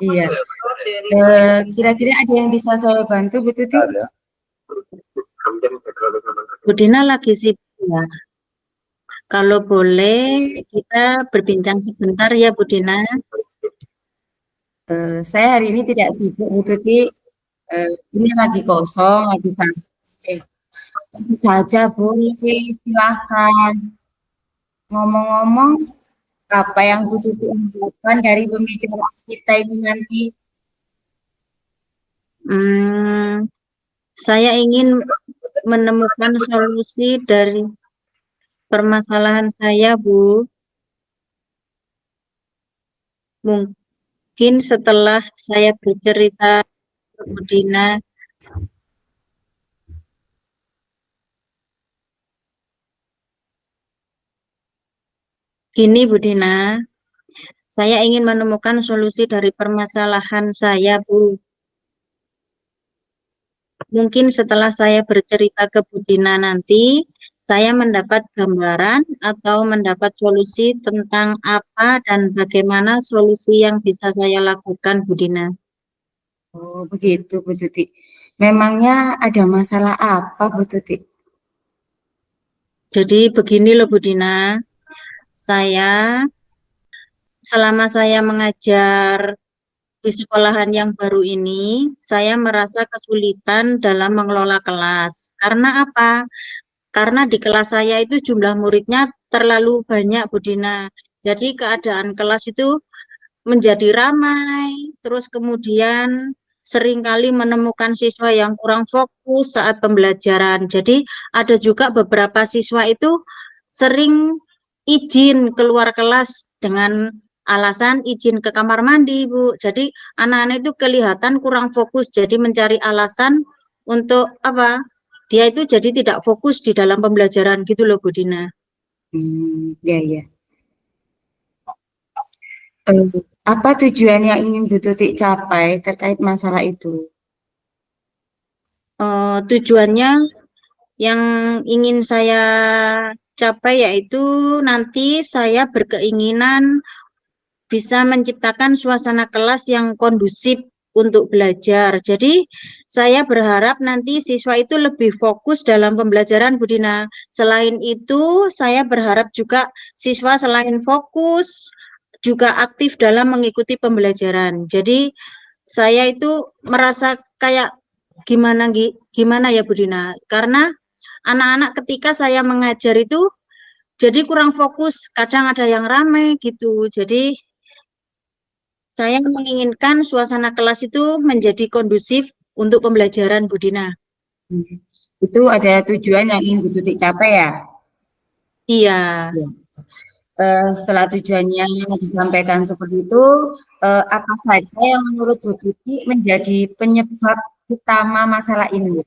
Iya. Kira-kira ada yang bisa saya bantu, Bu Tuti? Bu Dina lagi sibuk ya. Kalau boleh kita berbincang sebentar ya Bu Dina. Saya hari ini tidak sibuk, Bu Tuti. Ini lagi kosong, lagi santai. Tentu saja boleh, silahkan. Ngomong-ngomong, apa yang Bu Tuti harapkan dari pembicaraan kita ini nanti? Hmm, saya ingin menemukan solusi dari permasalahan saya, Bu. Mungkin setelah saya bercerita ke Bu Dina, gini Bu Dina, saya ingin menemukan solusi dari permasalahan saya, Bu. Mungkin setelah saya bercerita ke Bu Dina nanti, saya mendapat gambaran atau mendapat solusi tentang apa dan bagaimana solusi yang bisa saya lakukan, Bu Dina. Oh, begitu, Bu Tuti. Memangnya ada masalah apa, Bu Tuti? Jadi begini loh Bu Dina, saya selama saya mengajar di sekolahan yang baru ini, saya merasa kesulitan dalam mengelola kelas. Karena apa? Karena di kelas saya itu jumlah muridnya terlalu banyak, Bu Dina. Jadi keadaan kelas itu menjadi ramai, terus kemudian seringkali menemukan siswa yang kurang fokus saat pembelajaran. Jadi ada juga beberapa siswa itu sering izin keluar kelas dengan alasan izin ke kamar mandi, Bu. Jadi anak-anak itu kelihatan kurang fokus, jadi mencari alasan untuk apa? Dia itu jadi tidak fokus di dalam pembelajaran gitu loh, Bu Dina. Ya, ya. Apa tujuan yang ingin Bu Tuti capai terkait masalah itu? Tujuannya yang ingin saya capai yaitu nanti saya berkeinginan bisa menciptakan suasana kelas yang kondusif untuk belajar. Jadi saya berharap nanti siswa itu lebih fokus dalam pembelajaran, Bu Dina. Selain itu, saya berharap juga siswa selain fokus juga aktif dalam mengikuti pembelajaran. Jadi saya itu merasa kayak gimana ya Bu Dina? Karena anak-anak ketika saya mengajar itu jadi kurang fokus, kadang ada yang ramai gitu. Jadi saya menginginkan suasana kelas itu menjadi kondusif untuk pembelajaran, Bu Dina. Itu ada tujuan yang ingin Bu Tuti capai ya? Iya, Ya. Setelah tujuannya disampaikan seperti itu, apa saja yang menurut Bu Tuti menjadi penyebab utama masalah ini?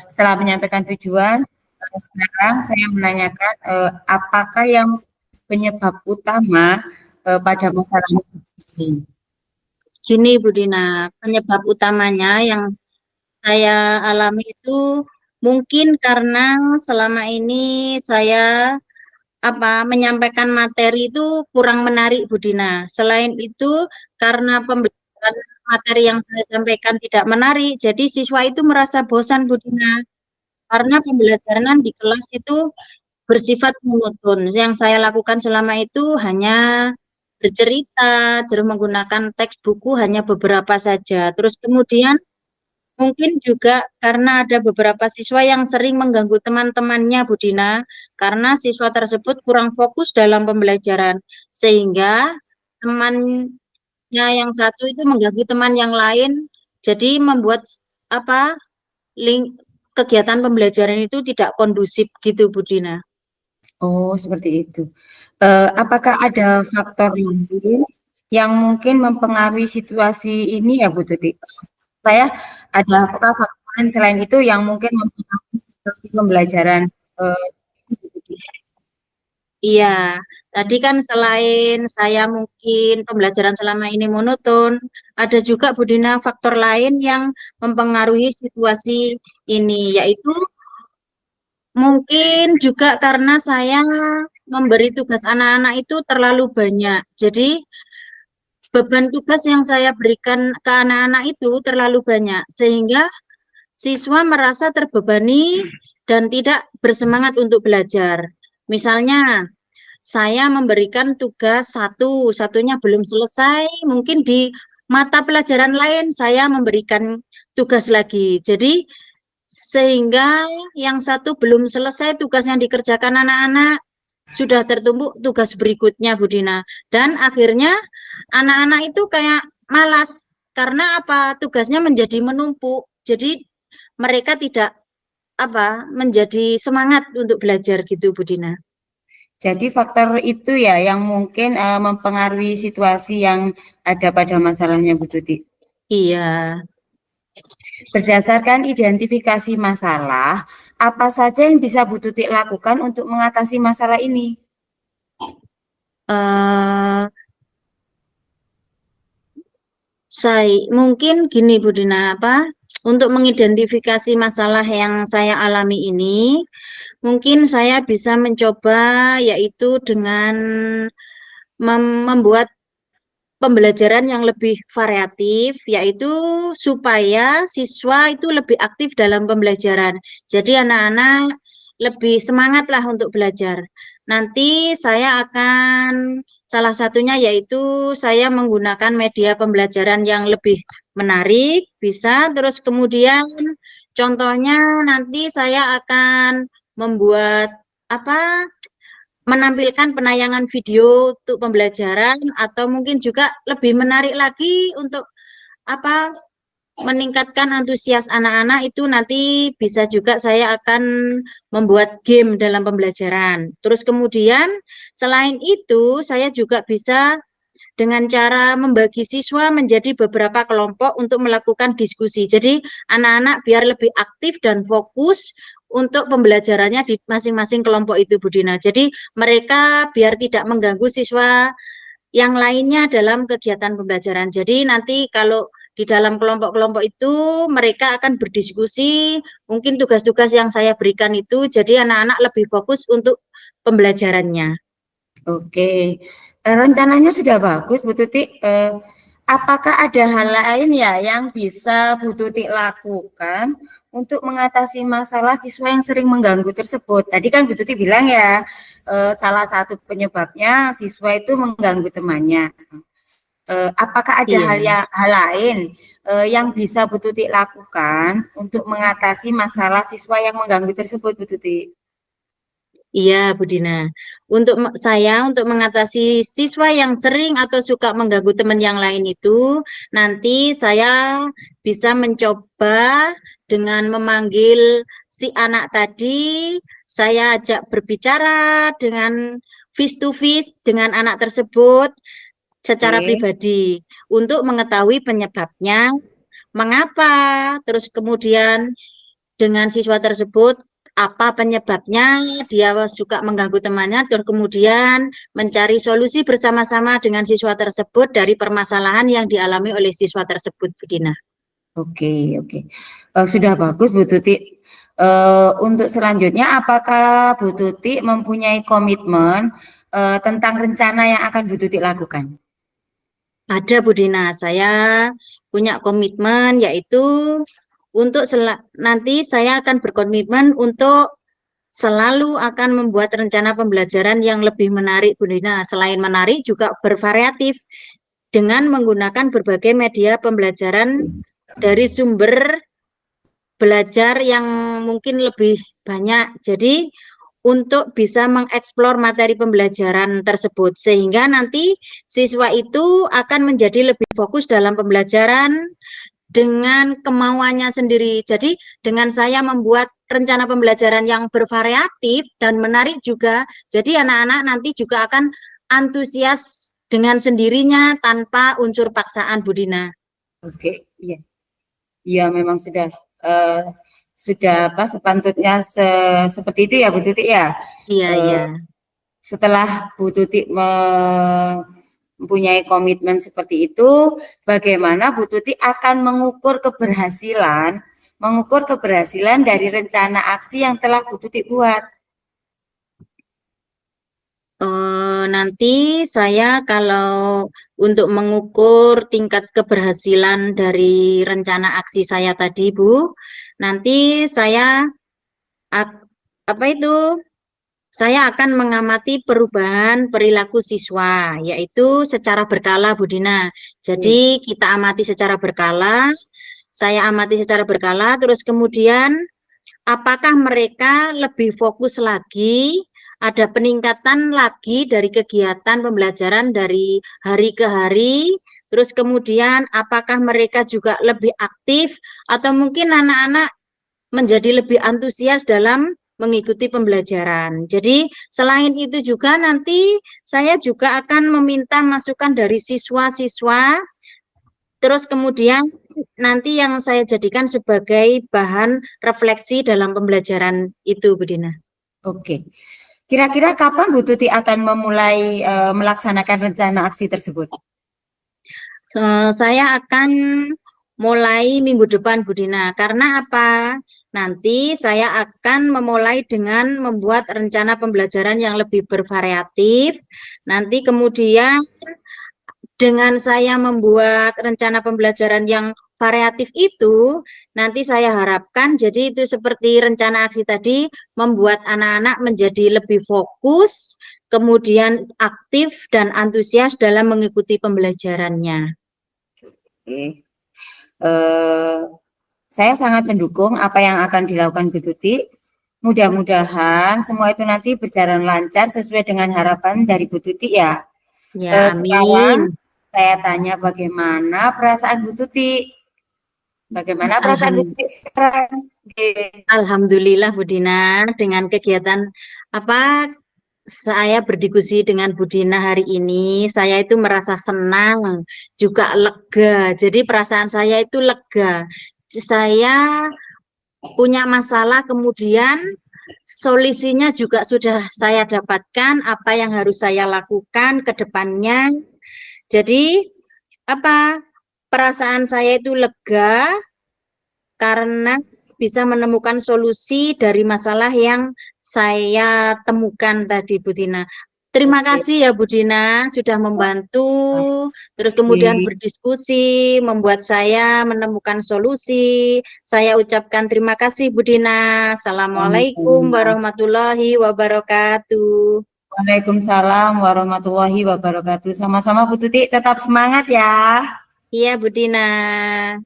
Setelah menyampaikan tujuan, sekarang saya menanyakan apakah yang penyebab utama pada masalah ini? gini Bu Dina, penyebab utamanya yang saya alami itu mungkin karena selama ini saya menyampaikan materi itu kurang menarik Bu Dina. Selain itu karena pembelajaran materi yang saya sampaikan tidak menarik, jadi siswa itu merasa bosan Bu Dina. Karena pembelajaran di kelas itu bersifat monoton. Yang saya lakukan selama itu hanya bercerita, terus menggunakan teks buku hanya beberapa saja. Terus kemudian mungkin juga karena ada beberapa siswa yang sering mengganggu teman-temannya, Bu Dina, karena siswa tersebut kurang fokus dalam pembelajaran, sehingga temannya yang satu itu mengganggu teman yang lain, jadi membuat apa link kegiatan pembelajaran itu tidak kondusif gitu, Bu Dina. Oh, seperti itu. Apakah ada faktor lain yang mungkin mempengaruhi situasi ini ya, Bu Tuti? Saya ada apakah faktor lain selain itu yang mungkin mempengaruhi situasi pembelajaran? Eh, Iya, tadi kan selain saya mungkin pembelajaran selama ini monoton, ada juga Bu Dina faktor lain yang mempengaruhi situasi ini, yaitu mungkin juga karena saya memberi tugas anak-anak itu terlalu banyak. Jadi beban tugas yang saya berikan ke anak-anak itu terlalu banyak, sehingga siswa merasa terbebani dan tidak bersemangat untuk belajar. Misalnya, saya memberikan tugas satunya belum selesai, mungkin di mata pelajaran lain saya memberikan tugas lagi. Jadi, sehingga yang satu belum selesai tugas yang dikerjakan anak-anak, sudah tertumpuk tugas berikutnya, Bu Dina. Dan akhirnya anak-anak itu kayak malas karena apa? Tugasnya menjadi menumpuk. Jadi mereka tidak menjadi semangat untuk belajar gitu, Bu Dina. Jadi faktor itu ya yang mungkin mempengaruhi situasi yang ada pada masalahnya, Bu Tuti. Iya. Berdasarkan identifikasi masalah, apa saja yang bisa Bu Tuti lakukan untuk mengatasi masalah ini? Uh, saya mungkin gini, Bu Dina, untuk mengidentifikasi masalah yang saya alami ini, mungkin saya bisa mencoba yaitu dengan membuat pembelajaran yang lebih variatif, yaitu supaya siswa itu lebih aktif dalam pembelajaran. Jadi anak-anak lebih semangat lah untuk belajar. Nanti saya akan salah satunya yaitu saya menggunakan media pembelajaran yang lebih menarik, bisa. Terus kemudian contohnya nanti saya akan membuat menampilkan penayangan video untuk pembelajaran atau mungkin juga lebih menarik lagi untuk meningkatkan antusias anak-anak itu nanti bisa juga saya akan membuat game dalam pembelajaran. Terus kemudian selain itu saya juga bisa dengan cara membagi siswa menjadi beberapa kelompok untuk melakukan diskusi. Jadi anak-anak biar lebih aktif dan fokus untuk pembelajarannya di masing-masing kelompok itu, Bu Dina. Jadi mereka biar tidak mengganggu siswa yang lainnya dalam kegiatan pembelajaran. Jadi nanti kalau di dalam kelompok-kelompok itu mereka akan berdiskusi, mungkin tugas-tugas yang saya berikan itu, jadi anak-anak lebih fokus untuk pembelajarannya. Oke, rencananya sudah bagus, Bu Tuti. Apakah ada hal lain ya yang bisa Bu Tuti lakukan untuk mengatasi masalah siswa yang sering mengganggu tersebut? Tadi kan Bu Tuti bilang ya, salah satu penyebabnya siswa itu mengganggu temannya. Apakah ada Iya. hal lain yang bisa Bu Tuti lakukan untuk mengatasi masalah siswa yang mengganggu tersebut, Bu Tuti? Iya, Bu Dina. Untuk mengatasi siswa yang sering atau suka mengganggu teman yang lain itu, nanti saya bisa mencoba dengan memanggil si anak tadi, saya ajak berbicara dengan face to face dengan anak tersebut secara Oke. pribadi untuk mengetahui penyebabnya, mengapa, terus kemudian dengan siswa tersebut apa penyebabnya dia suka mengganggu temannya, dan kemudian mencari solusi bersama-sama dengan siswa tersebut dari permasalahan yang dialami oleh siswa tersebut, Bu Dina. Oke, oke. Sudah bagus, Bu Tuti. Untuk selanjutnya, apakah Bu Tuti mempunyai komitmen tentang rencana yang akan Bu Tuti lakukan? Ada, Bu Dina, saya punya komitmen yaitu untuk nanti saya akan berkomitmen untuk selalu akan membuat rencana pembelajaran yang lebih menarik, Bu Dina. Selain menarik juga bervariatif dengan menggunakan berbagai media pembelajaran dari sumber belajar yang mungkin lebih banyak. Jadi untuk bisa mengeksplor materi pembelajaran tersebut sehingga nanti siswa itu akan menjadi lebih fokus dalam pembelajaran dengan kemauannya sendiri. Jadi dengan saya membuat rencana pembelajaran yang bervariatif dan menarik juga, jadi anak-anak nanti juga akan antusias dengan sendirinya tanpa unsur paksaan, Bu Dina. Oke, iya. Iya, memang sudah sepantutnya seperti itu ya, Bu Tuti ya. Iya, iya. Setelah Bu Tuti mempunyai komitmen seperti itu, bagaimana Bu Tuti akan mengukur keberhasilan dari rencana aksi yang telah Bu Tuti buat? Nanti saya kalau untuk mengukur tingkat keberhasilan dari rencana aksi saya tadi, Bu, nanti saya apa itu? Saya akan mengamati perubahan perilaku siswa, yaitu secara berkala, Bu Dina. Jadi kita amati secara berkala, saya amati secara berkala, terus kemudian apakah mereka lebih fokus lagi, ada peningkatan lagi dari kegiatan pembelajaran dari hari ke hari, terus kemudian apakah mereka juga lebih aktif, atau mungkin anak-anak menjadi lebih antusias dalam mengikuti pembelajaran. Jadi selain itu juga nanti saya juga akan meminta masukan dari siswa-siswa, terus kemudian nanti yang saya jadikan sebagai bahan refleksi dalam pembelajaran itu, Bu Dina. Oke. Kira-kira kapan Bu Tuti akan memulai melaksanakan rencana aksi tersebut? Saya akan mulai minggu depan, Bu Dina. Karena apa? Nanti saya akan memulai dengan membuat rencana pembelajaran yang lebih bervariatif. Nanti kemudian dengan saya membuat rencana pembelajaran yang variatif itu, nanti saya harapkan jadi itu seperti rencana aksi tadi, membuat anak-anak menjadi lebih fokus, kemudian aktif dan antusias dalam mengikuti pembelajarannya. Oke. Saya sangat mendukung apa yang akan dilakukan Bu Tuti. Mudah-mudahan semua itu nanti berjalan lancar sesuai dengan harapan dari Bu Tuti ya. Ya, Sekarang amin. saya tanya bagaimana perasaan Bu Tuti? Bagaimana perasaan Bu Tuti sekarang? Alhamdulillah Bu Dina, dengan kegiatan apa saya berdiskusi dengan Bu Dina hari ini, saya itu merasa senang, juga lega. Jadi perasaan saya itu lega. Saya punya masalah, kemudian solusinya juga sudah saya dapatkan, apa yang harus saya lakukan ke depannya. Jadi apa perasaan saya itu lega karena bisa menemukan solusi dari masalah yang saya temukan tadi, Bu Dina. Terima Oke. kasih ya Bu Dina sudah membantu, terus kemudian berdiskusi, membuat saya menemukan solusi. Saya ucapkan terima kasih Bu Dina. Assalamualaikum warahmatullahi wabarakatuh. Waalaikumsalam warahmatullahi wabarakatuh. Sama-sama Bu Tuti, tetap semangat ya. Iya Bu Dina.